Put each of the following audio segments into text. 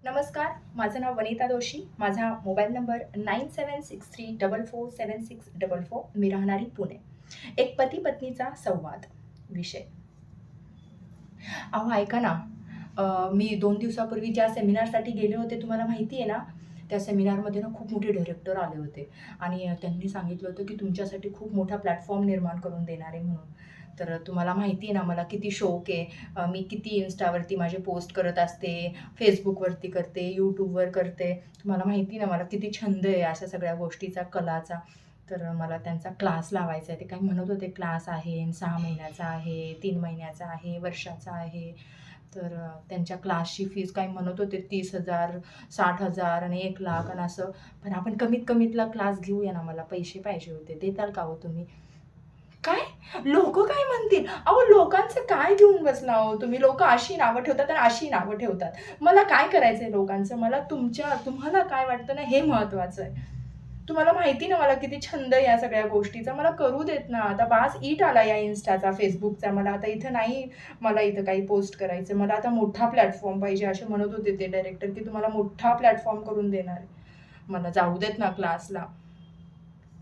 नमस्कार, माझं नाव वनिता दोशी. माझा मोबाईल नंबर 9763447644. मी राहणारी पुणे. एक पती-पत्नीचा संवाद विषय. अहो ऐका ना, मी 2 दिवसापूर्वी ज्या सेमिनारसाठी गेले होते तुम्हाला माहिती आहे ना, त्या सेमिनारमध्ये ना खूप मोठे डायरेक्टर आले होते आणि त्यांनी सांगितलं होतं, की तुमच्यासाठी खूप मोठा प्लॅटफॉर्म निर्माण करून देणार आहे म्हणून. तर तुम्हाला माहिती आहे ना मला किती शौक आहे. मी किती Instaवरती माझे पोस्ट करत असते, Facebookवरती करते, YouTubeवर करते. तुम्हाला माहिती आहे ना मला किती छंद आहे अशा सगळ्या गोष्टीचा, कलाचा. तर मला त्यांचा क्लास लावायचा आहे. ते काही म्हणत होते क्लास आहे, 6 महिन्याचा आहे, 3 महिन्याचा आहे, वर्षाचा आहे. तर त्यांच्या क्लासची फीस काय म्हणत होते 30,000, 60,000 आणि 1,00,000 आणि असं. पण आपण कमीत कमीतला क्लास घेऊया ना, मला पैसे पाहिजे होते. देताल का हो तुम्ही? काय? लोकं काय म्हणतील? अहो लोकांचं काय घेऊन बसला हो तुम्ही? लोकं अशी नावं ठेवतात आणि अशी नावं ठेवतात. मला काय करायचंय लोकांचं? मला तुम्हाला काय वाटतं ना हे महत्वाचं आहे. तुम्हाला माहिती ना मला किती छंद आहे या सगळ्या गोष्टीचा. मला करू देत ना. आता बास ईट आला या Instaचा, Facebookचा. मला आता इथं नाही मला इथं काही पोस्ट करायचं. मला आता मोठा प्लॅटफॉर्म पाहिजे असे म्हणत होते ते डायरेक्टर, की तुम्हाला मोठा प्लॅटफॉर्म करून देणार आहे. मला जाऊ देत ना क्लासला.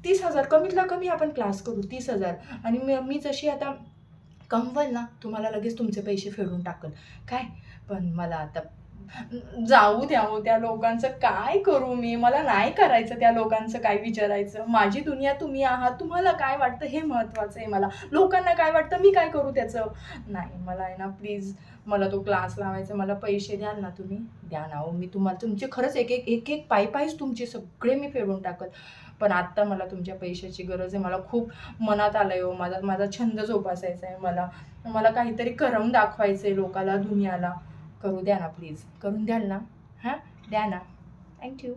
30,000 कमीतला कमी आपण क्लास करू 30,000 आणि मी जशी आता कमवल ना, तुम्हाला लगेच तुमचे पैसे फेडून टाकल. काय? पण मला आता जाऊ द्या हो त्या लोकांचं काय करू मी? मला नाही करायचं त्या लोकांचं काय विचारायचं. माझी दुनिया तुम्ही आहात. तुम्हाला काय वाटतं हे महत्त्वाचं आहे मला. लोकांना काय वाटतं मी काय करू त्याचं? नाही मला आहे ना प्लीज मला तो क्लास लावायचा. मला पैसे द्याल ना तुम्ही? द्या ना हो. मी तुम्हाला तुमचे खरंच एक पायी तुमचे सगळे मी फेडून टाकल. पण आत्ता मला तुमच्या पैशाची गरज आहे. मला खूप मनात आलंय हो. माझा माझा छंद जोपासायचा आहे मला. मला काहीतरी करून दाखवायचं आहे लोकाला, दुनियाला. करू द्या ना प्लीज. करून द्याल ना? हां? द्या ना. Thank you.